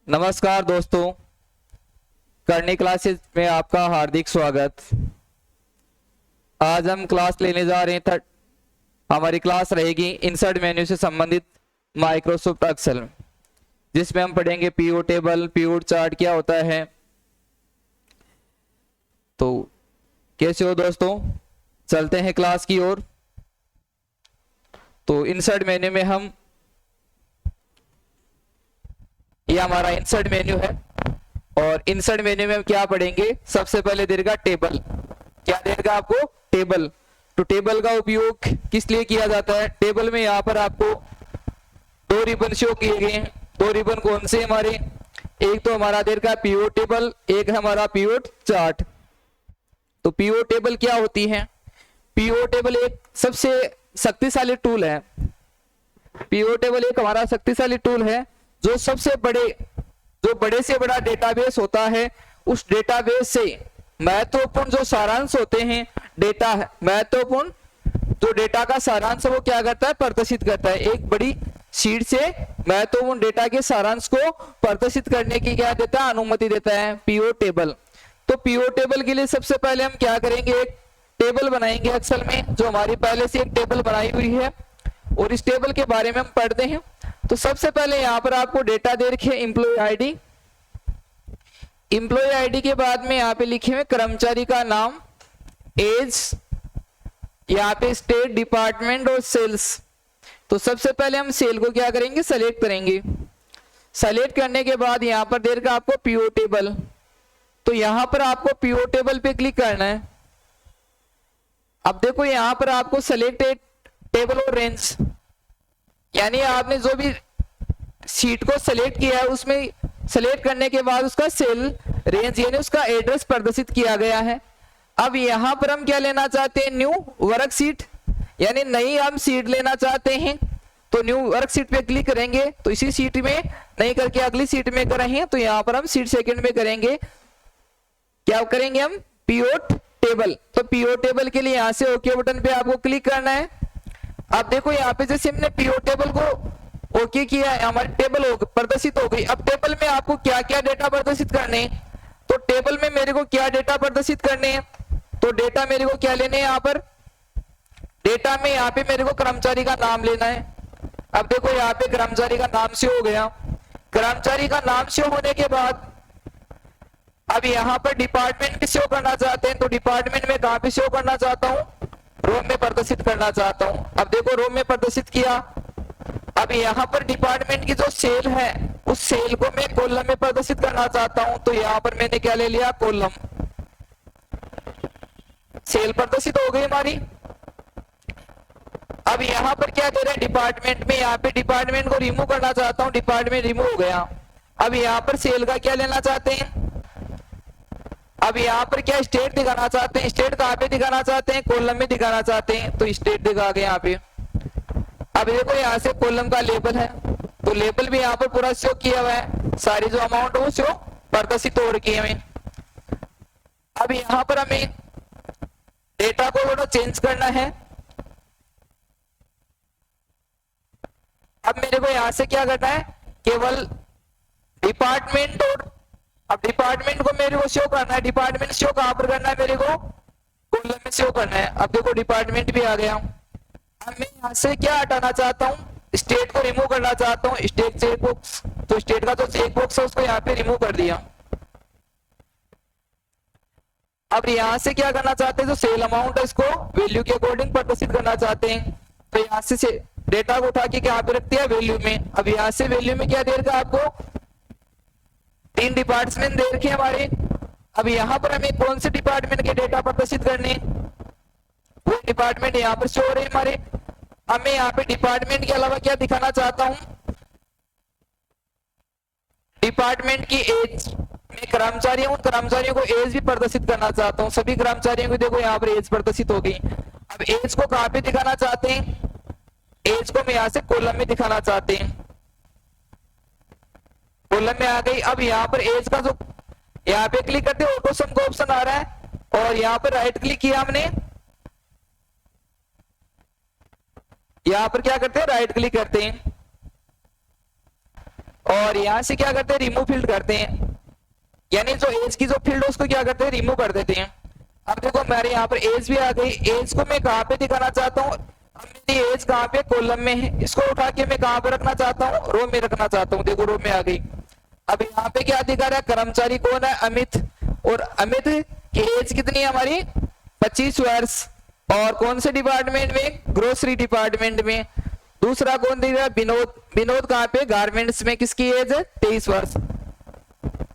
नमस्कार दोस्तों, करनी क्लासेस में आपका हार्दिक स्वागत। आज हम क्लास लेने जा रहे हैं। हमारी क्लास रहेगी इंसर्ट मेन्यू से संबंधित माइक्रोसॉफ्ट एक्सेल, जिसमें हम पढ़ेंगे पीओ टेबल, पीओ चार्ट क्या होता है। तो कैसे हो दोस्तों, चलते हैं क्लास की ओर। तो इंसर्ट मेन्यू में हम, ये हमारा इंसर्ट मेन्यू है और इंसर्ट मेन्यू में हम क्या पढ़ेंगे। सबसे पहले देगा टेबल। क्या देगा आपको? टेबल। तो टेबल का उपयोग किस लिए किया जाता है? टेबल में यहाँ पर आपको दो रिबन शो किए गए हैं। दो रिबन कौन से हमारे? एक तो हमारा देगा पीओ टेबल, एक है हमारा पीओ चार्ट। तो पीओ टेबल क्या होती है? पीओ टेबल एक सबसे शक्तिशाली टूल है। पीओ टेबल एक हमारा शक्तिशाली टूल है जो सबसे बड़े, जो बड़े से बड़ा डेटाबेस होता है, उस डेटाबेस से महत्वपूर्ण जो सारांश होते हैं, डेटा महत्वपूर्ण जो डेटा का सारांश है वो क्या करता है? प्रदर्शित करता है। एक बड़ी शीट से महत्वपूर्ण डेटा के सारांश को प्रदर्शित करने की क्या देता है? अनुमति देता है पीओ टेबल। तो पीओ टेबल के लिए सबसे पहले हम क्या करेंगे? एक टेबल बनाएंगे एक्सेल में, जो हमारी पहले से एक टेबल बनाई हुई है और इस टेबल के बारे में हम पढ़ते हैं। तो सबसे पहले यहाँ पर आपको डेटा दे रखे एम्प्लॉय आईडी। एम्प्लॉय आईडी के बाद में यहाँ पे लिखे हुए कर्मचारी का नाम, एज, यहाँ पे स्टेट, डिपार्टमेंट और सेल्स। तो सबसे पहले हम सेल को क्या करेंगे? सेलेक्ट करेंगे। सेलेक्ट करने के बाद यहाँ पर दे रखा आपको पीओ टेबल। तो यहाँ पर आपको पीओ टेबल पे क्लिक करना है। अब देखो यहाँ पर आपको सेलेक्ट टेबल और रेंज, यानी आपने जो भी शीट को सेलेक्ट किया है उसमें सेलेक्ट करने के बाद उसका सेल रेंज यानी उसका एड्रेस प्रदर्शित किया गया है। अब यहाँ पर हम क्या लेना चाहते हैं? न्यू वर्कशीट, यानी नई हम शीट लेना चाहते हैं। तो न्यू वर्कशीट पे क्लिक करेंगे। तो इसी शीट में नहीं करके अगली शीट में करेंगे। तो यहाँ पर हम शीट सेकंड में करेंगे। क्या करेंगे हम? PO table. तो पीओ टेबल के लिए यहाँ से ओके बटन पे आपको क्लिक करना है। अब देखो यहाँ पे जैसे हमने पीओ टेबल को ओके किया है, हमारी टेबल प्रदर्शित हो गई। अब टेबल में आपको क्या क्या डेटा प्रदर्शित करने हैं? तो टेबल में मेरे को क्या डेटा प्रदर्शित करने हैं? तो डेटा मेरे को क्या लेने हैं? यहाँ पर डेटा में यहाँ पे मेरे को कर्मचारी का नाम लेना है। अब देखो यहाँ पे कर्मचारी का नाम से हो गया। कर्मचारी का नाम से होने के बाद अब यहाँ पर डिपार्टमेंट शो करना चाहते हैं। तो डिपार्टमेंट में कहाँ पे शो करना चाहता हूँ? रो में प्रदर्शित करना चाहता हूँ। अब देखो रो में प्रदर्शित किया। अब यहाँ पर डिपार्टमेंट की जो सेल है उस सेल को मैं कॉलम में प्रदर्शित करना चाहता हूँ। तो यहाँ पर मैंने क्या ले लिया? कॉलम। सेल प्रदर्शित हो गई हमारी। अब यहाँ पर क्या दे रहा है? डिपार्टमेंट में, यहाँ पे डिपार्टमेंट को रिमूव करना चाहता हूँ। डिपार्टमेंट रिमूव हो गया। अब यहाँ पर सेल का क्या लेना चाहते हैं? अब यहाँ पर क्या स्टेट दिखाना चाहते हैं? स्टेट कहाँ पे दिखाना चाहते हैं? कॉलम में दिखाना चाहते हैं। तो स्टेट दिखा गए यहाँ पे। अब देखो यहाँ से कॉलम का लेबल है, तो लेबल भी यहाँ पर पूरा शो किया हुआ है। सारी जो अमाउंट वो शो प्रदर्शित हो रखी है हमें। अब यहाँ पर हमें डेटा को थोड़ा चेंज करना है। अब मेरे को यहाँ से क्या करना है? केवल डिपार्टमेंट, और अब डिपार्टमेंट को मेरे को शो करना है। डिपार्टमेंट शो कहां पर करना है? मेरे को कॉलम में शो करना है। अब देखो डिपार्टमेंट भी आ गया। अब मैं यहाँ से क्या हटाना चाहता हूँ? स्टेट को रिमूव करना चाहता हूँ। स्टेट चेक बॉक्स, तो स्टेट का जो चेक बॉक्स है उसको यहाँ पे रिमूव कर दिया। अब यहाँ से क्या करना चाहते हैं? जो सेल अमाउंट है इसको वैल्यू के अकॉर्डिंग प्रदर्शित करना चाहते हैं। तो यहाँ से डेटा को उठा के क्या पे रख दिया? वैल्यू में। अब यहाँ से वैल्यू में क्या दे रखा आपको? 3 डिपार्टमेंट दे रखे हमारे। अब यहाँ पर हमें कौन से डिपार्टमेंट के डेटा प्रदर्शित करने? वो डिपार्टमेंट यहाँ पर शो हो रहे हमारे। अब मैं यहाँ पे डिपार्टमेंट के अलावा क्या दिखाना चाहता हूँ? डिपार्टमेंट की एज। मैं कर्मचारी हूँ, कर्मचारियों को एज भी प्रदर्शित करना चाहता हूँ। सभी कर्मचारियों को देखो यहाँ पर एज प्रदर्शित हो गई। अब एज को कहाँ पे दिखाना चाहते हैं? एज को मैं यहाँ से कॉलम में दिखाना चाहते हैं। कॉलम में आ गई। अब यहाँ पर एज का जो यहाँ पे क्लिक करते हैं ऑटो सम का ऑप्शन आ रहा है और यहाँ पर राइट क्लिक किया हमने। यहाँ पर क्या करते हैं? राइट क्लिक करते हैं और यहाँ से क्या करते हैं, रिमूव फील्ड करते हैं, यानी जो एज की जो फील्ड है उसको क्या करते हैं, रिमूव कर देते हैं। अब देखो मेरे यहाँ पर एज भी आ गई, एज को मैं कहाँ पे दिखाना चाहता हूँ, मेरी एज कहाँ पे, कॉलम में है, इसको उठा के मैं कहाँ पे रखना चाहता हूँ, रो में रखना चाहता हूँ। देखो रो में आ गई। अब यहाँ पे क्या दिखा रहा है, कर्मचारी कौन है, अमित, और अमित की एज कितनी है हमारी, 25 वर्ष, और कौन से डिपार्टमेंट में, ग्रोसरी डिपार्टमेंट में। दूसरा कौन दिख रहा है, विनोद, विनोद कहाँ पे, गारमेंट्स में, किसकी एज है, 23 वर्ष।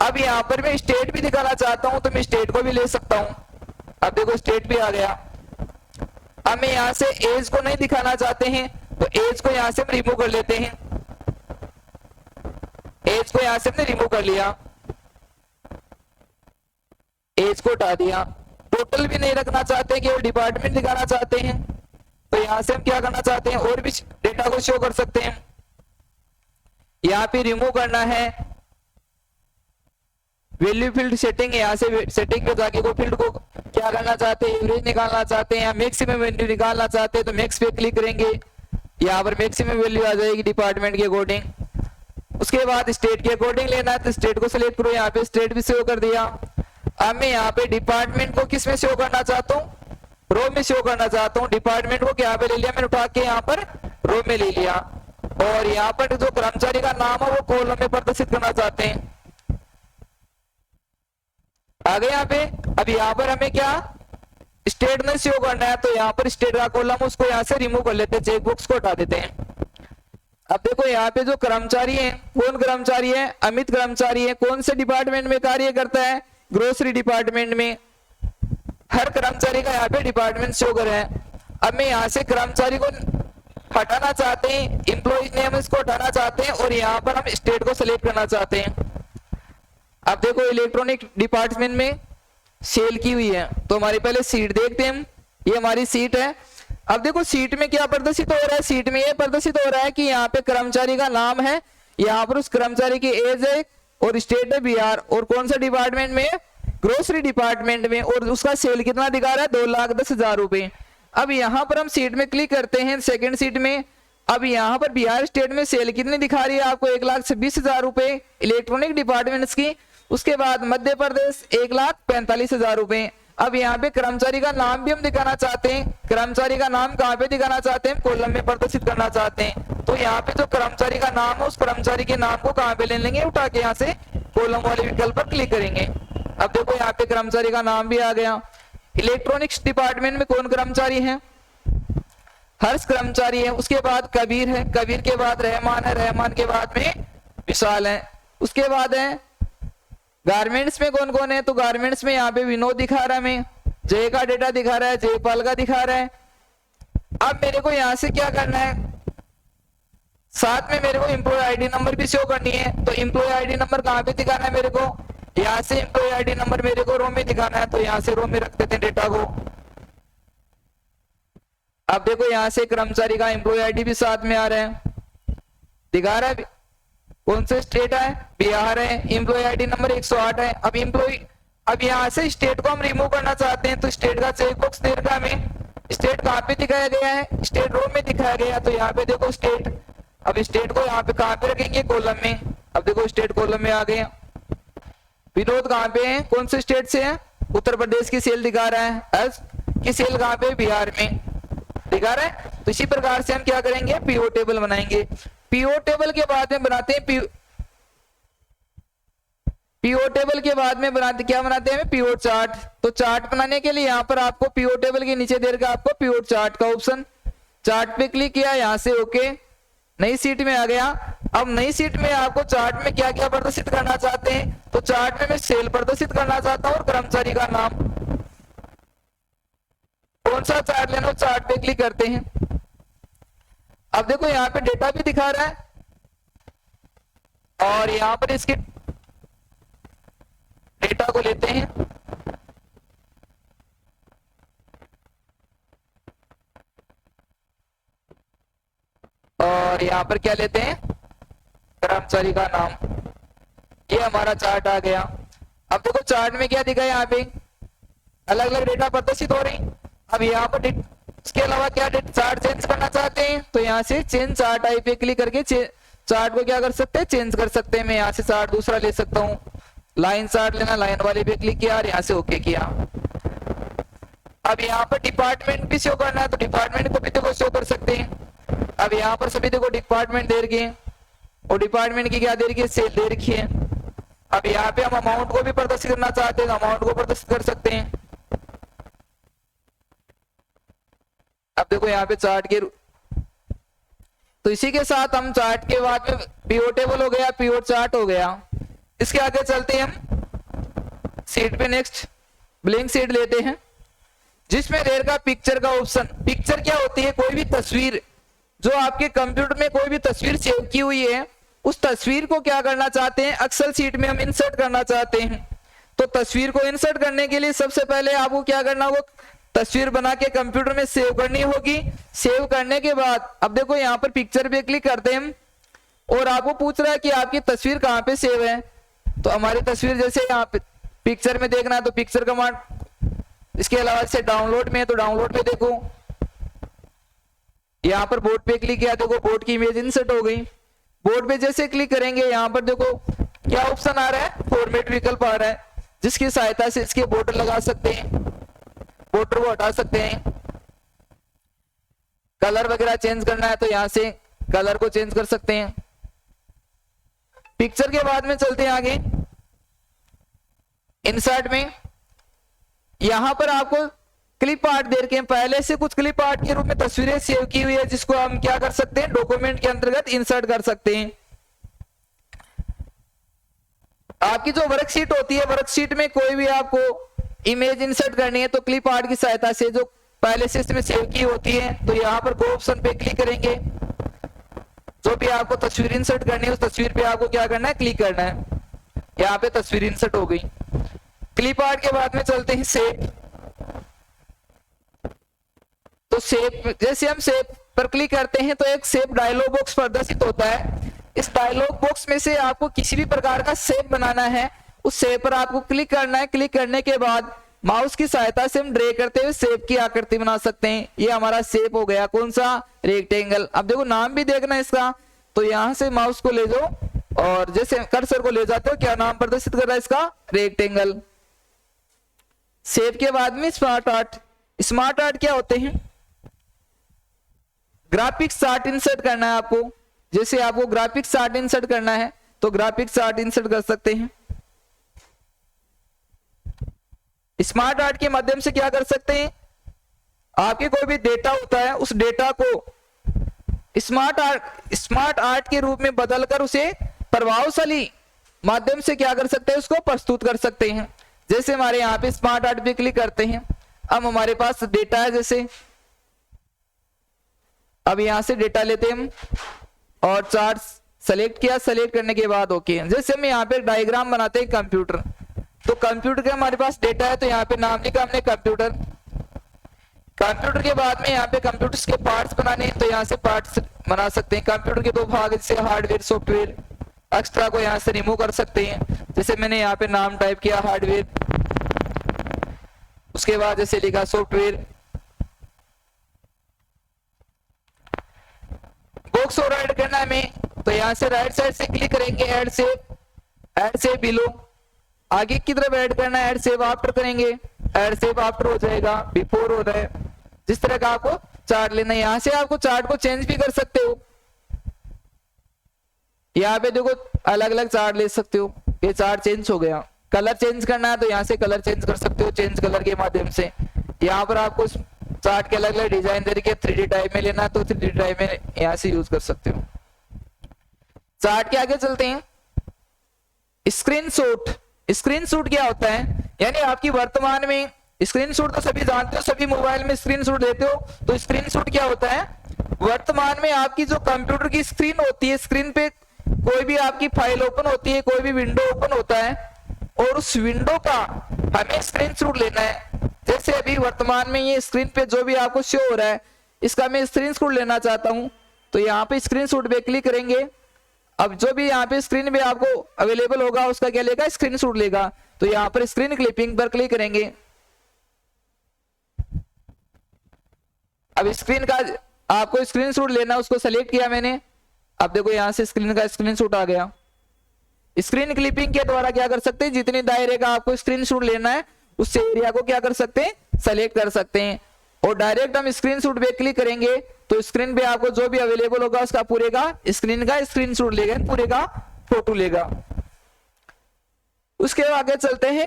अब यहाँ पर मैं स्टेट भी दिखाना चाहता हूँ तो मैं स्टेट को भी ले सकता हूँ। अब देखो स्टेट भी आ गया। अब मैं यहाँ से एज को नहीं दिखाना चाहते हैं तो एज को यहाँ से हम रिमूव कर लेते हैं, एज को यहाँ से हमने रिमूव कर लिया, एज को हटा दिया। टोटल भी नहीं रखना चाहते, केवल डिपार्टमेंट दिखाना चाहते हैं तो यहाँ से हम क्या करना चाहते हैं, और भी डेटा को शो कर सकते हैं। यहाँ पे रिमूव करना है वैल्यू फील्ड सेटिंग, यहाँ से सेटिंग पे जाके को फील्ड को क्या करना चाहते हैं, एवरेज निकालना चाहते हैं या मैक्सिमम वैल्यू निकालना चाहते हैं तो मैक्स पे क्लिक करेंगे, यहाँ पर मैक्सिमम वैल्यू आ जाएगी डिपार्टमेंट के अकॉर्डिंग। उसके बाद स्टेट के अकॉर्डिंग लेना है तो स्टेट को सिलेक्ट करो, यहाँ पे स्टेट भी शो कर दिया। अब मैं यहाँ पे डिपार्टमेंट को किस में शो करना चाहता हूँ, रो में शो करना चाहता हूँ। डिपार्टमेंट को क्या पे ले लिया, मैंने उठा के यहाँ पर रो में ले लिया, और यहाँ पर जो कर्मचारी का नाम है वो कॉलम में प्रदर्शित करना चाहते हैं। आगे यहाँ पे, अब यहाँ पर हमें क्या स्टेट में शो करना है तो यहाँ पर स्टेट का कॉलम उसको यहाँ से रिमूव कर लेते हैं, चेक बॉक्स को हटा देते हैं। अब देखो यहाँ पे जो कर्मचारी है, कौन कर्मचारी है, अमित कर्मचारी है, कौन से डिपार्टमेंट में कार्य करता है, ग्रोसरी डिपार्टमेंट में। हर कर्मचारी का यहाँ पे डिपार्टमेंट शो कर रहा है। अब मैं यहाँ से कर्मचारी को हटाना चाहते हैं, एम्प्लॉय नेम इसको हटाना चाहते हैं और यहाँ पर हम स्टेट को सिलेक्ट करना चाहते हैं। अब देखो इलेक्ट्रॉनिक डिपार्टमेंट में सेल की हुई है तो हमारी पहले सीट देखते हैं हम, ये हमारी सीट है। अब देखो सीट में क्या प्रदर्शित हो रहा है, सीट में ये प्रदर्शित हो रहा है कि यहाँ पे कर्मचारी का नाम है, यहाँ पर उस कर्मचारी की एज है और स्टेट है बिहार, और कौन सा डिपार्टमेंट में, ग्रोसरी डिपार्टमेंट में, और उसका सेल कितना दिखा रहा है, 2,10,000 रुपए। अब यहाँ पर हम सीट में क्लिक करते हैं, सेकंड सीट में। अब यहाँ पर बिहार स्टेट में सेल कितनी दिखा रही है आपको, 1,26,000 रुपए इलेक्ट्रॉनिक डिपार्टमेंट्स की। उसके बाद मध्य प्रदेश 1,45,000 रुपए। अब यहाँ पे कर्मचारी का नाम भी हम दिखाना चाहते हैं, कर्मचारी का नाम कहाँ पे दिखाना चाहते हैं, कॉलम में प्रदर्शित करना चाहते हैं। तो यहाँ पे जो कर्मचारी का नाम है उस कर्मचारी के नाम को कहाँ पे ले लेंगे, उठा के यहाँ से कॉलम वाले विकल्प पर क्लिक करेंगे। अब देखो यहाँ पे कर्मचारी का नाम भी आ गया। इलेक्ट्रॉनिक्स डिपार्टमेंट में कौन कर्मचारी है, हर्ष कर्मचारी है। उसके बाद कबीर है, कबीर के बाद रहमान है, रहमान के बाद में विशाल है। उसके बाद है गारमेंट्स में कौन कौन है, तो गारमेंट्स में यहाँ पे विनोद दिखा रहा है, हमें जय का डेटा दिखा रहा है, जयपाल का दिखा रहा है। अब मेरे को यहाँ से क्या करना है, साथ में मेरे को एम्प्लॉय आईडी नंबर भी शो करनी है। तो एम्प्लॉय आईडी नंबर कहाँ पे दिखाना है मेरे को, यहाँ से एम्प्लॉय आईडी नंबर मेरे को रो में दिखाना है तो यहाँ से रो में रख देते हैं डेटा को। अब देखो यहाँ से कर्मचारी का एम्प्लॉय आईडी भी साथ में आ रहा है, दिखा रहा है कौन से स्टेट है, बिहार है, एम्प्लॉय आईडी नंबर 108 है। अब एम्प्लॉय, अब यहाँ से स्टेट को हम रिमूव करना चाहते हैं तो स्टेट का चेक बॉक्स दे रखा हमें, स्टेट कहाँ पे दिखाया गया है, स्टेट रो में दिखाया गया। तो यहाँ पे देखो स्टेट, अब स्टेट को यहाँ पे कहाँ पे रखेंगे, कॉलम में। अब देखो स्टेट कॉलम में आ गए। विनोद कहाँ पे है, कौन से स्टेट से है, उत्तर प्रदेश की सेल दिखा रहा है। हर्ष की सेल कहाँ पे, बिहार में दिखा रहा है। तो इसी प्रकार से हम क्या करेंगे, पीओ टेबल बनाएंगे। पीओ टेबल के बाद में बनाते हैं पीओ टेबल के बाद में बनाते क्या बनाते हैं, पीओ चार्ट। तो चार्ट बनाने के लिए यहाँ पर आपको पीओ टेबल के नीचे दे रखा आपको पीओ चार्ट का ऑप्शन, चार्ट पे क्लिक किया, यहाँ से ओके, नई सीट में आ गया। अब नई सीट में आपको चार्ट में क्या क्या प्रदर्शित करना चाहते हैं, तो चार्ट में मैं सेल प्रदर्शित करना चाहता हूँ और कर्मचारी का नाम। कौन सा चार्ट लेना, चार्ट पे क्लिक करते हैं। अब देखो यहाँ पे डेटा भी दिखा रहा है और यहाँ पर इसके डेटा को लेते हैं और यहाँ पर क्या लेते हैं, कर्मचारी का नाम। ये हमारा चार्ट आ गया। अब देखो चार्ट में क्या दिखा है, यहाँ पे अलग अलग डेटा प्रदर्शित हो रही। अब यहाँ पर इसके अलावा क्या चार्ट चेंज करना चाहते हैं तो यहाँ से चेंज चार्ट आई पे क्लिक करके चार्ट को क्या कर सकते हैं, चेंज कर सकते हैं। मैं यहाँ से चार्ट दूसरा ले सकता हूँ, लाइन चार्ट लेना, लाइन वाले पे क्लिक किया और यहाँ से ओके किया। अब यहाँ पर डिपार्टमेंट भी शो करना है तो डिपार्टमेंट को भी देखो शो कर सकते हैं। अब यहाँ पर सभी देखो डिपार्टमेंट दे रखी है और डिपार्टमेंट की क्या दे रखी है, सेल दे रखी है। अब यहाँ पे हम अमाउंट को भी प्रदर्शित करना चाहते हैं तो अमाउंट को प्रदर्शित कर सकते हैं। अब देखो यहाँ पे चार्ट के, तो इसी के साथ हम चार्ट के बाद में पीओ टेबल हो गया, पीओ चार्ट हो गया। इसके आगे चलते हैं हम शीट पे, नेक्स्ट ब्लैंक शीट लेते हैं जिसमें रहेगा पिक्चर का ऑप्शन। पिक्चर क्या होती है, कोई भी तस्वीर जो आपके कंप्यूटर में कोई भी तस्वीर सेव की हुई है, उस तस्वीर को क्या करना चाहते हैं, एक्सेल शीट में हम इंसर्ट करना चाहते हैं। तो तस्वीर को इंसर्ट करने के लिए सबसे पहले आपको क्या करना होगा, तस्वीर बना के कंप्यूटर में सेव करनी होगी। सेव करने के बाद अब देखो यहाँ पर पिक्चर पे क्लिक करते हैं और आपको पूछ रहा है कि आपकी तस्वीर कहाँ पे सेव है। तो हमारी तस्वीर जैसे यहाँ पे पिक्चर में देखना है तो पिक्चर कमांड, इसके अलावा से डाउनलोड में है तो डाउनलोड में देखो, यहाँ पर बोर्ड पे क्लिक किया, देखो बोर्ड की इमेज इंसर्ट हो गई। बोर्ड पे जैसे क्लिक करेंगे यहाँ पर देखो क्या ऑप्शन आ रहा है, फॉर्मेट विकल्प आ रहा है, जिसकी सहायता से इसके बॉर्डर लगा सकते हैं, बॉर्डर को हटा सकते हैं। कलर वगैरह चेंज करना है तो यहाँ से कलर को चेंज कर सकते हैं। पिक्चर के बाद में चलते हैं आगे इंसर्ट में। यहां पर आपको क्लिप आर्ट दे रखे हैं, पहले से कुछ क्लिप आर्ट के रूप में तस्वीरें सेव की हुई है जिसको हम क्या कर सकते हैं, डॉक्यूमेंट के अंतर्गत इंसर्ट कर सकते हैं। आपकी जो वर्कशीट होती है, वर्कशीट में कोई भी आपको इमेज इंसर्ट करनी है तो क्लिप आर्ट की सहायता से जो पहले से इसमें सेव की होती है तो यहाँ पर गो ऑप्शन पे क्लिक करेंगे। जो भी आपको तस्वीर इंसर्ट करनी है उस तस्वीर पे आपको क्या करना है, क्लिक करना है। यहाँ पे तस्वीर इंसर्ट हो गई। क्लिप आर्ट के बाद में चलते हैं सेव। तो सेव, जैसे हम सेव पर क्लिक करते हैं तो एक सेव डायलॉग बॉक्स प्रदर्शित होता है। इस डायलॉग बॉक्स में से आपको किसी भी प्रकार का सेव बनाना है, उस सेव पर आपको क्लिक करना है। क्लिक करने के बाद माउस की सहायता से हम ड्रैग करते हुए सेव की आकृति बना सकते हैं। ये हमारा सेव हो गया, कौन सा, रेक्टेंगल। अब देखो नाम भी देखना है इसका, तो यहां से माउस को ले जाओ और जैसे कर्सर को ले जाते हो क्या नाम प्रदर्शित कर रहा है इसका, रेक्टेंगल। सेव के बाद में स्मार्ट आर्ट। स्मार्ट आर्ट क्या होते हैं, ग्राफिक्स चार्ट इंसर्ट करना है आपको। जैसे आपको ग्राफिक्स चार्ट इंसर्ट करना है तो ग्राफिक्स चार्ट इंसर्ट कर सकते हैं। स्मार्ट आर्ट के माध्यम से क्या कर सकते हैं, आपके कोई भी डेटा होता है उस डेटा को स्मार्ट आर्ट के रूप में बदलकर उसे प्रभावशाली माध्यम से क्या कर सकते हैं, उसको प्रस्तुत कर सकते हैं। जैसे हमारे यहाँ पे स्मार्ट आर्ट पे क्लिक करते हैं, अब हमारे पास डेटा है, जैसे अब यहां से डेटा लेते हैं हम और चार्ट सेलेक्ट किया। सेलेक्ट करने के बाद ओके। जैसे हम यहाँ पे डायग्राम बनाते हैं कंप्यूटर, तो कंप्यूटर के हमारे पास डेटा है तो यहाँ पे नाम लिखा हमने कंप्यूटर। कंप्यूटर के बाद में यहाँ पे कंप्यूटर के पार्ट्स बनाने हैं तो यहाँ से पार्ट्स बना सकते हैं। कंप्यूटर के दो भाग, जैसे हार्डवेयर सॉफ्टवेयर, एक्स्ट्रा को यहाँ से रिमूव कर सकते हैं। जैसे मैंने यहाँ पे नाम टाइप किया हार्डवेयर, उसके बाद जैसे लिखा सॉफ्टवेयर। बॉक्स और ऐड करना है हमें तो यहाँ से राइट साइड से क्लिक करेंगे, ऐड सेव बिलो। आगे की तरफ ऐड करना है, ऐड सेव आफ्टर करेंगे, ऐड सेव आफ्टर हो जाएगा, बिफोर हो रहा है। जिस तरह का आपको चार्ट लेना है, यहाँ से आपको चार्ट को चेंज भी कर सकते हो। यहाँ पे देखो अलग अलग चार्ट ले सकते हो। ये चार्ट चेंज हो गया। कलर चेंज करना है तो यहाँ से कलर चेंज कर सकते हो, चेंज कलर के माध्यम से। यहाँ पर आपको चार्ट के अलग अलग डिजाइन दे रखे, 3D टाइप में लेना है तो 3D टाइप में यहाँ से यूज कर सकते हो। चार्ट के आगे चलते हैं, स्क्रीनशॉट। स्क्रीनशॉट क्या होता है, यानी आपकी वर्तमान में, स्क्रीनशॉट तो सभी जानते हो, सभी मोबाइल में स्क्रीनशॉट देते हो। तो स्क्रीनशॉट क्या होता है, वर्तमान में आपकी जो कंप्यूटर की स्क्रीन होती है, स्क्रीन पे कोई भी आपकी फाइल ओपन होती है, कोई भी विंडो ओपन होता है और उस विंडो का हमें स्क्रीनशॉट लेना है। जैसे अभी वर्तमान में ये स्क्रीन पे जो भी आपको शो हो रहा है, इसका मैं स्क्रीनशॉट लेना चाहता हूं तो यहाँ पे स्क्रीनशॉट पे क्लिक करेंगे। अब जो भी यहाँ पे स्क्रीन पे आपको अवेलेबल होगा उसका क्या लेगा, स्क्रीनशॉट लेगा। तो यहाँ पर स्क्रीन क्लिपिंग पर क्लिक करेंगे। अब स्क्रीन का आपको स्क्रीनशॉट लेना, उसको सेलेक्ट किया मैंने अब देखो यहां से स्क्रीन का स्क्रीनशॉट आ गया। स्क्रीन क्लिपिंग के द्वारा क्या कर सकते हैं, जितने दायरे का आपको स्क्रीनशॉट लेना है उस एरिया को क्या कर सकते हैं, सेलेक्ट कर सकते हैं। और डायरेक्ट हम स्क्रीनशॉट पे क्लिक करेंगे तो स्क्रीन पे आपको जो भी अवेलेबल होगा उसका पूरे का स्क्रीन का स्क्रीनशॉट लेगा, पूरे का फोटो लेगा। उसके आगे चलते हैं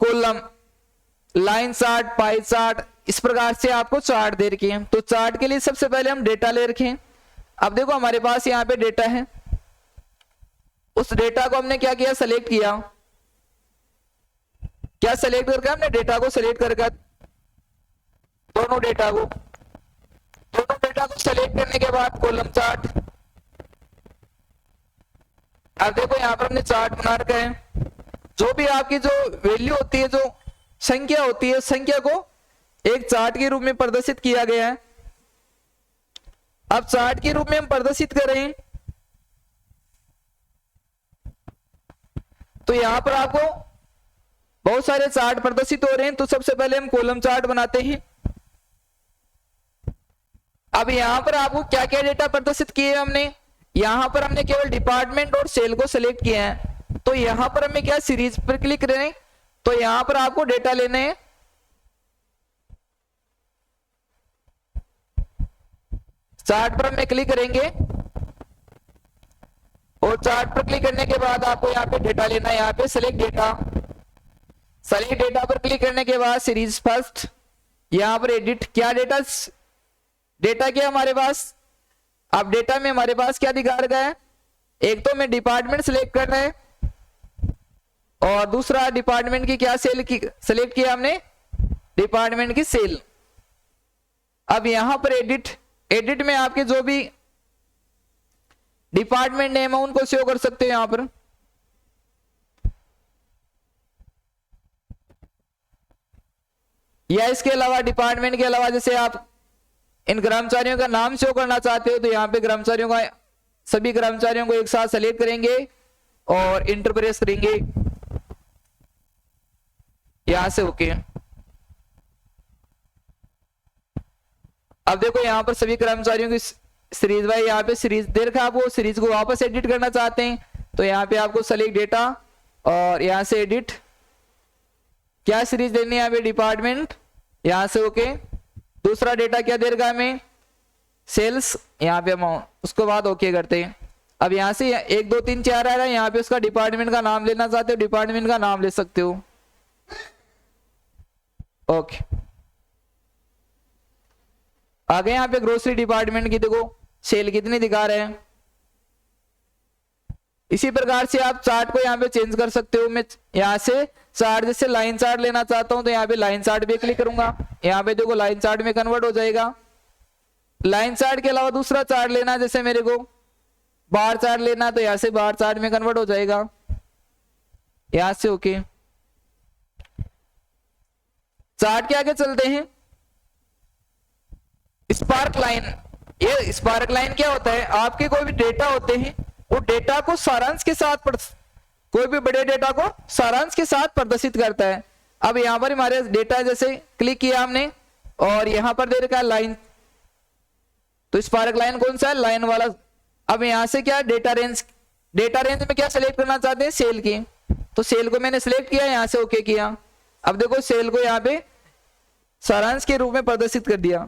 column, line chart, pie chart, इस प्रकार से आपको चार्ट दे रखे हैं। तो चार्ट के लिए सबसे पहले हम डेटा ले रखे हैं। अब देखो हमारे पास यहाँ पे डेटा है, उस डेटा को हमने क्या किया, सेलेक्ट किया। क्या सेलेक्ट करके हमने डेटा को सेलेक्ट करके दोनों डेटा को सेलेक्ट करने के बाद कॉलम चार्ट। अब देखो यहाँ पर हमने चार्ट बना रखा है। जो भी आपकी जो वैल्यू होती है, जो संख्या होती है, संख्या को एक चार्ट के रूप में प्रदर्शित किया गया है। अब चार्ट के रूप में हम प्रदर्शित कर रहे हैं तो यहां पर आपको बहुत सारे चार्ट प्रदर्शित हो रहे हैं। तो सबसे पहले हम कॉलम चार्ट बनाते हैं। अब यहां पर आपको क्या क्या डेटा प्रदर्शित किए हमने, यहां पर हमने केवल डिपार्टमेंट और सेल को सिलेक्ट किया है। तो यहां पर हमें क्या, सीरीज पर क्लिक करें तो यहां पर आपको डेटा लेने हैं। चार्ट पर हमें क्लिक करेंगे और चार्ट पर क्लिक करने के बाद आपको यहाँ पे डेटा लेना है। यहाँ पे सेलेक्ट डेटा, सेलेक्ट डेटा पर क्लिक करने के बाद सीरीज फर्स्ट, यहाँ पर एडिट, क्या डेटा क्या हमारे पास। अब डेटा में हमारे पास क्या दिखा रखा है, एक तो मैं डिपार्टमेंट सिलेक्ट करना है और दूसरा डिपार्टमेंट की क्या सेल की सिलेक्ट किया हमने, डिपार्टमेंट की सेल। अब यहां पर एडिट में आपके जो भी डिपार्टमेंट नेम है उनको सेव कर सकते हो यहां पर। या इसके अलावा डिपार्टमेंट के अलावा जैसे आप इन कर्मचारियों का नाम सेव करना चाहते हो तो यहाँ पे कर्मचारियों का, सभी कर्मचारियों को एक साथ सेलेक्ट करेंगे और इंटर प्रेस करेंगे यहां से। ओके, अब देखो यहाँ पर सभी कर्मचारियों की सीरीज वाइज यहाँ पे सीरीज दे रखा है। आप वो सीरीज को वापस एडिट करना चाहते हैं तो यहाँ पे आपको सेलेक्ट डेटा और यहाँ से एडिट, क्या सीरीज देनी है यहाँ पे, डिपार्टमेंट, यहाँ से ओके। दूसरा डेटा क्या दे रखा है हमें, सेल्स, यहाँ पे अमाउंट, उसके बाद ओके करते हैं। अब यहाँ से 1 2 3 4 आ रहा है, यहाँ पे उसका डिपार्टमेंट का नाम लेना चाहते हो, डिपार्टमेंट का नाम ले सकते हो। ओके, आगे यहाँ पे ग्रोसरी डिपार्टमेंट की देखो सेल कितनी दिखा रहे हैं। इसी प्रकार से आप चार्ट को यहाँ पे चेंज कर सकते हो। मैं यहाँ से चार्ट, जैसे लाइन चार्ट लेना चाहता हूं तो यहाँ पे लाइन चार्ट पे क्लिक करूंगा, यहाँ पे देखो लाइन चार्ट में कन्वर्ट हो जाएगा। लाइन चार्ट के अलावा दूसरा चार्ट लेना, जैसे मेरे को बार चार्ट लेना तो यहाँ से बार चार्ट में कन्वर्ट हो जाएगा यहाँ से। ओके, चार्ट के आगे चलते हैं। स्पार्क लाइन, ये स्पार्क लाइन क्या होता है, आपके कोई भी डेटा होते हैं वो डेटा को सारांश के साथ कोई भी बड़े डेटा को सारांश के साथ प्रदर्शित करता है। अब यहां पर हमारे डेटा जैसे क्लिक किया हमने और यहां पर दे रखा है लाइन, तो स्पार्क लाइन कौन सा है, लाइन वाला। अब यहां से क्या डेटा रेंज में क्या सिलेक्ट करना चाहते हैं, सेल की, तो सेल को मैंने सिलेक्ट किया, यहां से ओके किया। अब देखो सेल को यहाँ पे सारांश के रूप में प्रदर्शित कर दिया,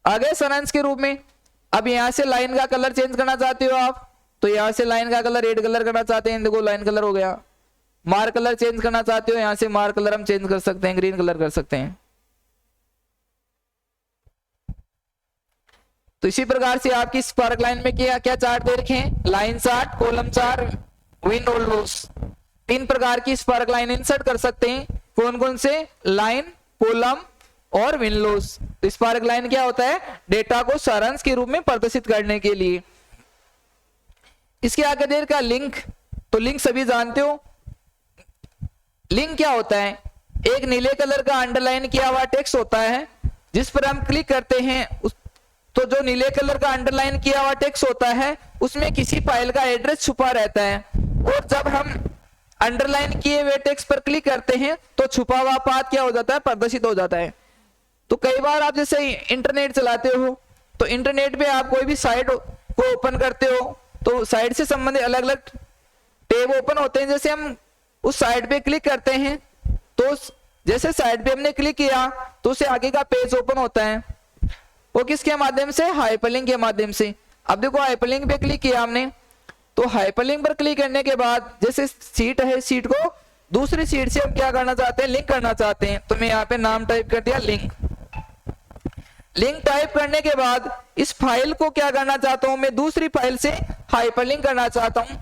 आ गए सारांश के रूप में। अब यहां से लाइन का कलर चेंज करना चाहते हो आप, तो यहां से लाइन का कलर रेड कलर करना चाहते हैं, देखो लाइन कलर हो गया। मार्क कलर चेंज करना चाहते हो, यहां से मार्क कलर हम चेंज कर सकते हैं, ग्रीन कलर कर सकते हैं। तो इसी प्रकार से आपकी स्पार्क लाइन में क्या क्या चार्ट दे रखे हैं, line chart, column chart, win और लॉस, 3 प्रकार की स्पार्क लाइन इंसर्ट कर सकते हैं। कौन कौन से, लाइन, कॉलम और विन लॉस। तो स्पार्क लाइन क्या होता है, डेटा को सारांश के रूप में प्रदर्शित करने के लिए। इसके आगे देर का लिंक, तो लिंक सभी जानते हो। लिंक क्या होता है, एक नीले कलर का अंडरलाइन किया हुआ टेक्स्ट होता है जिस पर हम क्लिक करते हैं तो जो नीले कलर का अंडरलाइन किया हुआ टेक्स्ट होता है उसमें किसी फाइल का एड्रेस छुपा रहता है, और जब हम अंडरलाइन किए हुए टेक्स्ट पर क्लिक करते हैं तो छुपा हुआ पाथ क्या हो जाता है, प्रदर्शित हो जाता है। तो कई बार आप जैसे इंटरनेट चलाते हो तो इंटरनेट पे आप कोई भी साइट को ओपन करते हो तो साइड से संबंधित अलग अलग टैब ओपन होते हैं। जैसे हम उस साइड पे क्लिक करते हैं तो जैसे साइड पे हमने क्लिक किया तो उससे आगे का पेज ओपन होता है, वो किसके माध्यम से, हाइपरलिंक के माध्यम से। अब देखो हाइपरलिंक पे क्लिक किया हमने, तो हाइपरलिंक पर क्लिक करने के बाद जैसे सीट है, सीट को दूसरी सीट से हम क्या करना चाहते हैं, लिंक करना चाहते हैं। तो मैं यहाँ पे नाम टाइप कर दिया लिंक। लिंक टाइप करने के बाद इस फाइल को क्या करना चाहता हूं, मैं दूसरी फाइल से हाइपरलिंक करना चाहता हूं।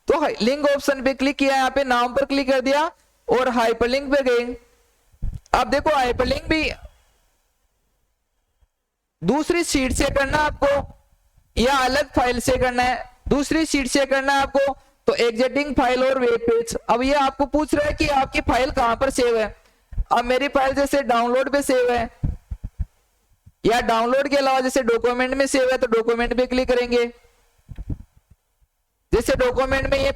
तो लिंक ऑप्शन पे क्लिक किया, यहाँ पे नाम पर क्लिक कर दिया और हाइपरलिंक पे गए। अब देखो हाइपरलिंक भी दूसरी शीट से करना आपको या अलग फाइल से करना है, दूसरी शीट से करना है आपको तो एग्जिटिंग फाइल और वेब पेज। अब ये आपको पूछ रहा है कि आपकी फाइल कहां पर सेव है। अब मेरी फाइल जैसे डाउनलोड पे सेव है या डाउनलोड के अलावा जैसे डॉक्यूमेंट में सेव है तो डॉक्यूमेंट पे क्लिक करेंगे। जैसे डॉक्यूमेंट में ये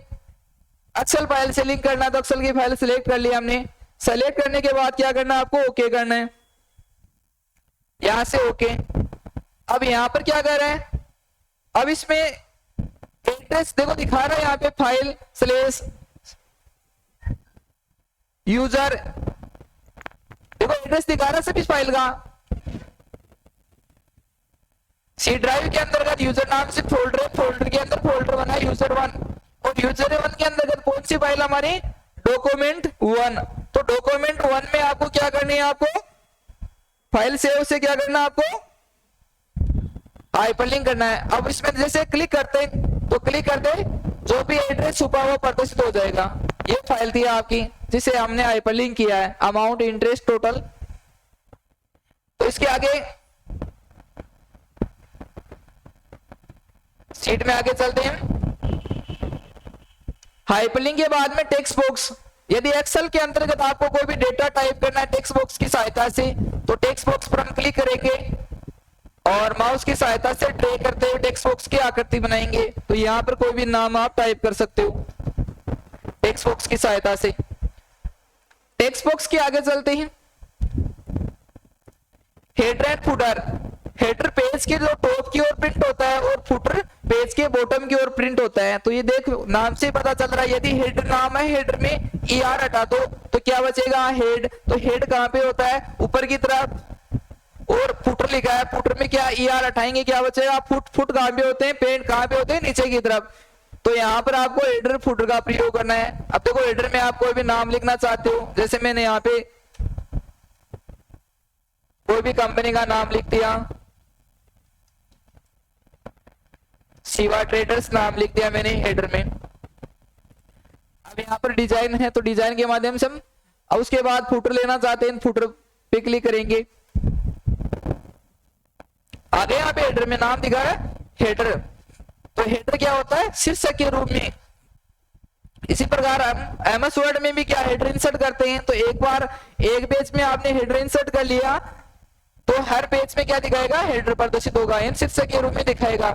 एक्सेल फाइल से लिंक करना है तो एक्सेल की फाइल सिलेक्ट कर लिया हमने। सेलेक्ट करने के बाद क्या करना है आपको, ओके करना है, यहां से ओके। अब यहां पर क्या कर रहे हैं, अब इसमें एड्रेस देखो दिखा रहा है यहाँ पे फाइल स्लेश यूजर, देखो एड्रेस दिखा रहा है सब इस फाइल का। सी ड्राइव के अंतर्गत यूजर नाम से फोल्डर है, फोल्डर के अंदर फोल्डर बना यूजर 1 और यूजर 1 के अंतर्गत कौन सी फाइल हमारी, डॉक्यूमेंट 1। तो डॉक्यूमेंट 1 में आपको क्या करनी है, आपको फाइल सेव से क्या करना है, आपको हाइपरलिंक करना है। अब इसमें जैसे क्लिक करते तो क्लिक करते जो भी एड्रेस छुपा हुआ प्रदर्शित हो जाएगा। ये फाइल थी आपकी जिसे हमने हाइपरलिंक किया है, अमाउंट इंटरेस्ट टोटल। तो इसके आगे शीट में आगे चलते हैं। हाइपरलिंक के बाद में टेक्स्ट बॉक्स, यदि एक्सेल के अंतर्गत आपको कोई भी डेटा टाइप करना है टेक्स्ट बॉक्स की सहायता से तो टेक्स्ट बॉक्स पर हम क्लिक करेंगे और माउस की सहायता से ड्रैग करते हुए टेक्स्ट बॉक्स की आकृति बनाएंगे। तो यहाँ पर कोई भी नाम आप टाइप कर सकते हो टेक्स्ट बॉक्स की सहायता से। टेक्स्ट बॉक्स के आगे चलते हैं। Header and footer, header page के जो टॉप की ओर प्रिंट होता है और फुटर पेज के बॉटम की ओर प्रिंट होता है। तो ये देख नाम से पता चल रहा है, यदि हेडर नाम है, हेडर में ER हटा दो तो क्या बचेगा, हेड। तो हेड कहाँ पे होता है, ऊपर की तरफ, और फुटर लिखा है, फुटर में क्या ER हटाएंगे क्या बचेगा, फुट कहाँ पे होते हैं, पेंट कहाँ पे होते हैं, नीचे की तरफ। तो यहाँ पर आपको हेडर फुटर का प्रयोग करना है। अब देखो हेडर में आप कोई भी नाम लिखना चाहते हो, जैसे मैंने यहाँ पे कोई भी कंपनी का नाम लिख दिया, शिवा ट्रेडर्स नाम लिख दिया मैंने हेडर में। अब यहाँ पर डिजाइन है तो डिजाइन के माध्यम से हम, अब उसके बाद फुटर लेना चाहते हैं, फुटर पे क्लिक करेंगे। आगे यहाँ पे हेडर में नाम दिखा रहा है हेडर, तो हेडर क्या होता है, शीर्षक के रूप में। इसी प्रकार हम MS वर्ड में भी क्या हेडर इंसर्ट करते हैं। तो एक बार एक पेज में आपने हेडर इंसर्ट कर लिया तो हर पेज में क्या दिखाएगा, हेडर प्रदर्शित होगा, इन शीर्षक के रूप में दिखाएगा।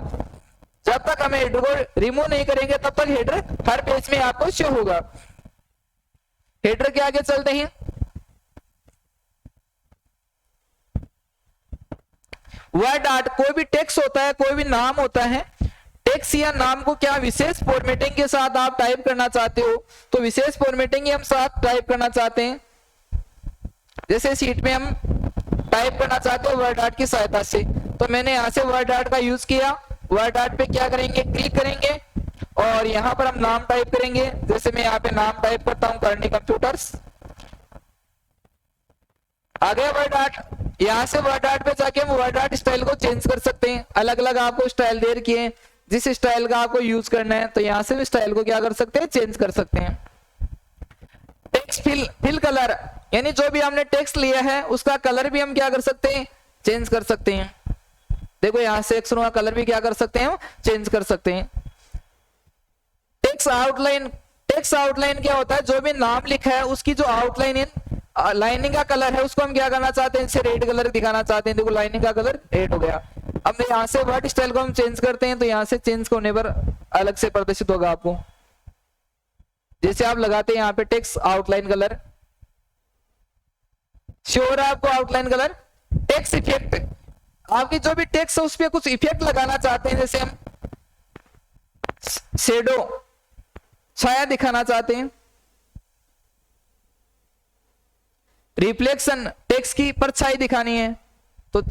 जब तक हम हेडर को रिमूव नहीं करेंगे तब तक हेडर हर पेज में आपको शो होगा। हेडर के आगे चलते हैं। वर्ड आर्ट, कोई भी टेक्स्ट होता है, कोई भी नाम होता है, टेक्स्ट या नाम को क्या विशेष फॉर्मेटिंग के साथ आप टाइप करना चाहते हो तो विशेष फॉर्मेटिंग हम साथ टाइप करना चाहते हैं। जैसे शीट में हम टाइप करना चाहते हो वर्ड आर्ट की सहायता से, तो मैंने यहां से वर्ड आर्ट का यूज किया। वर्ड आर्ट पे क्या करेंगे, क्लिक करेंगे और यहां पर हम नाम टाइप करेंगे। जैसे मैं यहाँ पे नाम टाइप करता हूं, करनी कंप्यूटर्स। आगे वर्ड आर्ट, यहाँ से वर्ड आर्ट पे जाके हम वर्ड आर्ट स्टाइल को चेंज कर सकते हैं। अलग अलग आपको स्टाइल दे रखी है, जिस स्टाइल का आपको यूज करना है तो यहाँ से भी स्टाइल को क्या कर सकते हैं, चेंज कर सकते हैं। टेक्स्ट फिल कलर, यानी जो भी हमने टेक्स्ट लिया है उसका कलर भी हम क्या कर सकते हैं, चेंज कर सकते हैं। देखो यहाँ से अक्षरों का कलर भी क्या कर सकते हैं, चेंज कर सकते हैं। टेक्स्ट आउटलाइन, टेक्स्ट आउटलाइन क्या होता है, जो भी नाम लिखा है उसकी जो आउटलाइन लाइनिंग का कलर है उसको हम क्या करना चाहते हैं, इसे रेड कलर दिखाना चाहते हैं। देखो लाइनिंग का कलर रेड हो गया। अब यहाँ से वर्ड स्टाइल को हम चेंज करते हैं तो यहाँ से चेंज होने पर अलग से प्रदर्शित होगा आपको। जैसे आप लगाते हैं यहाँ पे टेक्स्ट आउटलाइन कलर, श्योर है आपको आउटलाइन कलर। टेक्स्ट इफेक्ट, आपकी जो भी टेक्स्ट है उस पर कुछ इफेक्ट लगाना चाहते हैं, जैसे हम शेडो छाया दिखाना चाहते हैं, रिफ्लेक्शन टेक्स्ट की परछाई दिखानी है, तो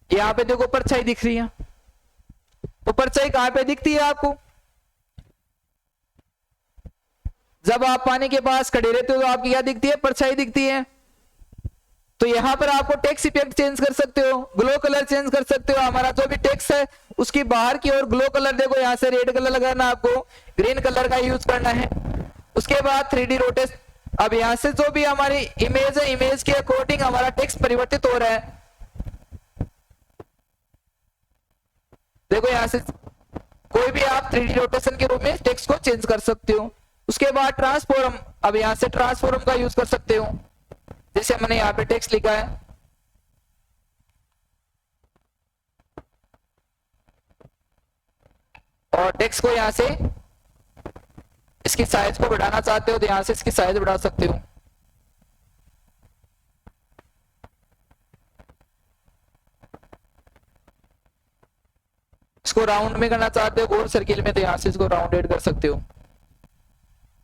यहां पे देखो परछाई दिख रही है। तो परछाई कहां पे दिखती है आपको? जब आप पानी के पास खड़े रहते हो तो आपकी क्या दिखती है? परछाई दिखती है। तो यहां पर आपको टेक्स्ट इफेक्ट चेंज कर सकते हो, ग्लो कलर चेंज कर सकते हो। हमारा जो भी टेक्स्ट है उसकी बाहर की ओर ग्लो कलर देखो, यहां से रेड कलर लगाना, आपको ग्रीन कलर का यूज करना है। उसके बाद 3D रोटेशन। अब यहां से जो भी हमारी इमेज है, इमेज के अकॉर्डिंग हमारा टेक्स्ट परिवर्तित हो रहा है। देखो यहां से कोई भी आप 3D रोटेशन के रूप में टेक्स्ट को चेंज कर सकते हो। उसके बाद ट्रांसफॉर्म। अब यहां से ट्रांसफॉर्म का यूज कर सकते हो, जैसे मैंने यहां पे टेक्स्ट लिखा है, और टेक्स्ट को यहां से इसकी साइज को बढ़ाना चाहते हो तो यहां से इसकी साइज बढ़ा सकते हो। इसको राउंड में करना चाहते हो, गोल सर्किल में, तो यहां से इसको राउंडेड कर सकते हो,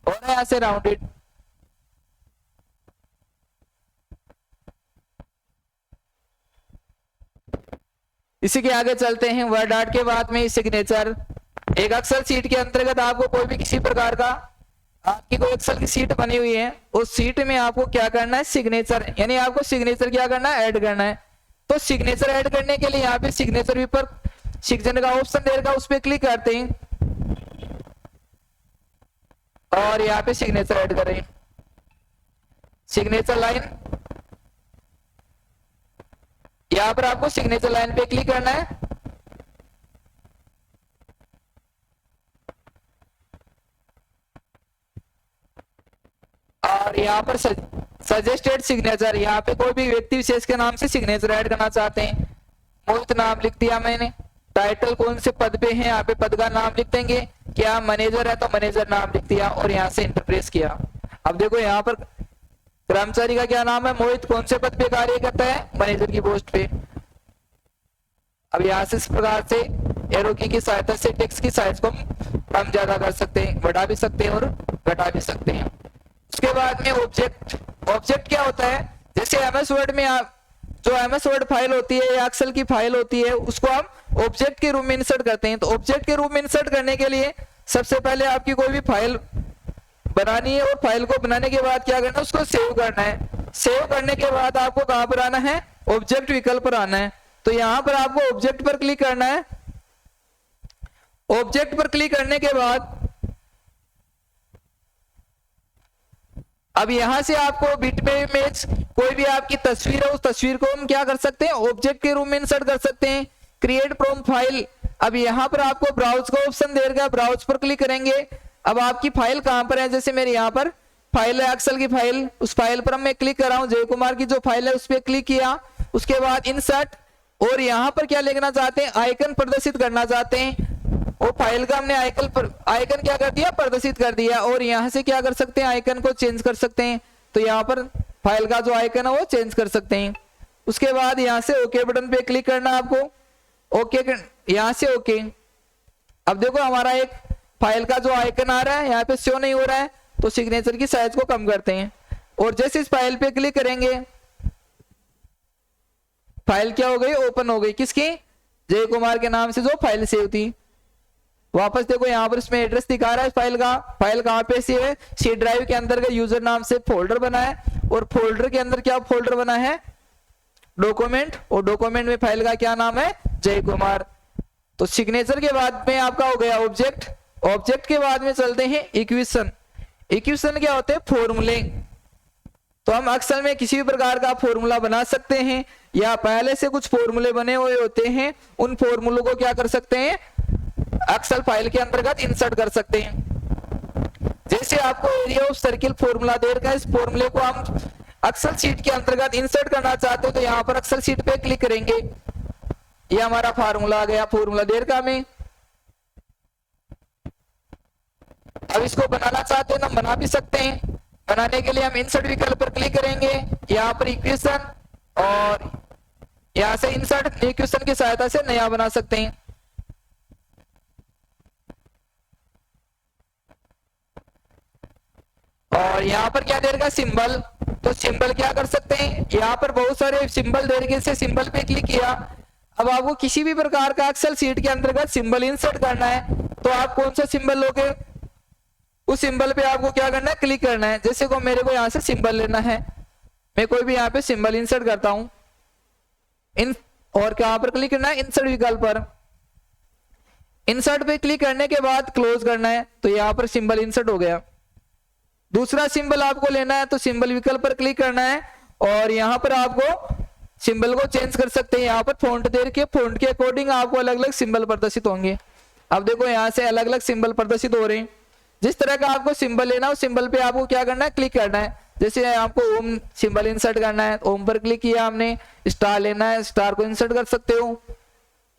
और यहां से राउंडेड। इसी के आगे चलते हैं। वर्ड आर्ट के बाद में सिग्नेचर। एक एक्सेल सीट के अंतर्गत आपको कोई भी किसी प्रकार का, आपकी कोई एक्सेल की सीट बनी हुई है, उस सीट में आपको क्या करना है? सिग्नेचर, यानी आपको सिग्नेचर क्या करना है? ऐड करना है। तो सिग्नेचर ऐड करने के लिए यहाँ पे सिग्नेचर भी पर सिग्नेचर का ऑप्शन देगा, उस पर क्लिक करते हैं और यहाँ पे सिग्नेचर ऐड करें। सिग्नेचर लाइन, यहां पर आपको सिग्नेचर लाइन पे क्लिक करना है। और यहाँ पर सजेस्टेड सिग्नेचर, यहाँ पे कोई भी व्यक्ति विशेष के नाम से सिग्नेचर ऐड करना चाहते हैं। मोहित नाम लिख दिया मैंने। टाइटल कौन से पद पे है, यहाँ पे पद का नाम लिख देंगे। क्या मैनेजर है तो मैनेजर नाम लिख दिया और यहाँ से इंटरप्रेस किया। अब देखो यहाँ पर कर्मचारी का क्या नाम है? मोहित। कौन से पद पे कार्य करता है? मैनेजर की पोस्ट पे। अब यहाँ से इस प्रकार से एरो की सहायता से टेक्स्ट की साइज को कम ज्यादा कर सकते हैं, बढ़ा भी सकते हैं और घटा भी सकते हैं। उसके बाद में ऑब्जेक्ट। ऑब्जेक्ट क्या होता है? जैसे एमएस वर्ड में आप जो एमएस वर्ड फाइल होती है या एक्सेल की फाइल होती है, उसको हम ऑब्जेक्ट के रूप में इंसर्ट करते हैं। तो ऑब्जेक्ट के रूप में इंसर्ट करने के लिए सबसे पहले आपकी कोई भी फाइल बनानी है, और फाइल को बनाने के बाद क्या करना है? उसको सेव करना है। सेव करने के बाद आपको कहां पर आना है? ऑब्जेक्ट विकल्प पर आना है। तो यहां पर आपको ऑब्जेक्ट पर क्लिक करना है। ऑब्जेक्ट पर क्लिक करने के बाद अब यहां से आपको बिटमैप इमेज, कोई भी आपकी तस्वीर है, उस तस्वीर को हम क्या कर सकते हैं? ऑब्जेक्ट के रूप में इंसर्ट कर सकते हैं। Create from file. अब यहां पर आपको ब्राउज का ऑप्शन देगा, ब्राउज पर क्लिक करेंगे। अब आपकी फाइल कहां पर है? जैसे मेरे यहाँ पर फाइल है एक्सेल की फाइल, उस फाइल पर मैं क्लिक कर रहा हूं। जय कुमार की जो फाइल है उस पर क्लिक किया। उसके बाद इंसर्ट, और यहां पर क्या लिखना चाहते हैं? आइकन प्रदर्शित करना चाहते हैं। और फाइल का हमने आइकन क्या कर दिया? प्रदर्शित कर दिया। और यहां से क्या कर सकते हैं? आइकन को चेंज कर सकते हैं। तो यहाँ पर फाइल का जो आइकन है वो चेंज कर सकते हैं। उसके बाद यहाँ से ओके बटन पे क्लिक करना है आपको। ओके, यहाँ से ओके। अब देखो हमारा एक फाइल का जो आइकन आ रहा है यहाँ पे शो नहीं हो रहा है, तो सिग्नेचर की साइज को कम करते हैं। और जैसे इस फाइल पे क्लिक करेंगे, फाइल क्या हो गई? ओपन हो गई। किसकी? जय कुमार के नाम से जो फाइल सेव थी। वापस देखो यहाँ पर इसमें एड्रेस दिखा रहा है फाइल का। फाइल कहाँ पे सेव है? सी ड्राइव के अंदर का यूजर नाम से फोल्डर बना है, और फोल्डर के अंदर क्या फोल्डर बना है? डॉक्यूमेंट। और डॉक्यूमेंट में फाइल का क्या नाम है? जय कुमार। तो सिग्नेचर के बाद में आपका हो गया ऑब्जेक्ट। ऑब्जेक्ट के बाद में चलते हैं इक्वेशन। इक्वेशन क्या होते हैं? फॉर्मूले। तो हम एक्सेल में किसी भी प्रकार का फॉर्मूला बना सकते हैं, या पहले से कुछ फॉर्मूले बने हुए होते हैं, उन फॉर्मूलों को क्या कर सकते हैं? एक्सेल फाइल के अंतर्गत इंसर्ट कर सकते हैं। जैसे आपको एरिया ऑफ सर्किल फॉर्मूला दे रखा है, इस फॉर्मूले को हम एक्सेल शीट के अंतर्गत इंसर्ट करना चाहते हो तो यहाँ पर एक्सेल शीट पे क्लिक करेंगे। ये हमारा फार्मूला आ गया, फॉर्मूला दे रखा हमें। अब इसको बनाना चाहते हैं तो हम बना भी सकते हैं। बनाने के लिए हम इंसर्ट विकल्प पर क्लिक करेंगे, यहाँ पर इक्वेशन, और यहां से इंसर्ट न्यू क्वेश्चन की सहायता से नया बना सकते हैं। और यहाँ पर क्या दे रखा सिंबल, तो सिंबल क्या कर सकते हैं, यहाँ पर बहुत सारे सिंबल दे रखे, से सिंबल पे क्लिक किया। अब आपको किसी भी प्रकार का एक्सेल शीट के अंतर्गत सिंबल इंसर्ट करना है, तो आप कौन सा सिंबल लोगे, उस सिंबल पे आपको क्या करना है, क्लिक करना है। जैसे को मेरे को यहाँ से सिंबल लेना है, मैं कोई भी यहाँ पे सिंबल इंसर्ट करता हूं और कहां पर क्लिक करना है, इंसर्ट विकल्प पर। इंसर्ट पे क्लिक करने के बाद क्लोज करना है, तो यहाँ पर सिंबल इंसर्ट हो गया। दूसरा सिंबल आपको लेना है तो सिंबल विकल्प पर क्लिक करना है और यहाँ पर आपको सिंबल को चेंज कर सकते हैं। यहाँ पर फॉन्ट दे के फॉन्ट के अकॉर्डिंग आपको अलग अलग सिंबल प्रदर्शित होंगे। अब देखो यहाँ से अलग अलग सिंबल प्रदर्शित हो रहे हैं। जिस तरह का आपको सिंबल लेना हो सिंबल पे आपको क्या करना है, क्लिक करना है। जैसे आपको ओम सिंबल इंसर्ट करना है, ओम पर क्लिक किया हमने। स्टार लेना है, स्टार को इंसर्ट कर सकते हो,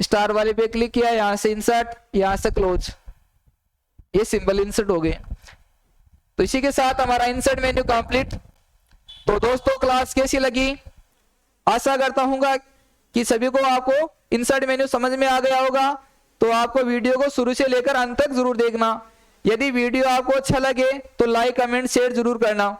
स्टार वाले पे क्लिक किया, यहाँ से इंसर्ट, यहाँ से क्लोज, ये सिंबल इंसर्ट हो गए। तो इसी के साथ हमारा इंसर्ट मेन्यू कंप्लीट। तो दोस्तों क्लास कैसी लगी, आशा करता हूँ कि सभी को आपको इंसर्ट मेन्यू समझ में आ गया होगा। तो आपको वीडियो को शुरू से लेकर अंत तक जरूर देखना। यदि वीडियो आपको अच्छा लगे तो लाइक कमेंट शेयर जरूर करना।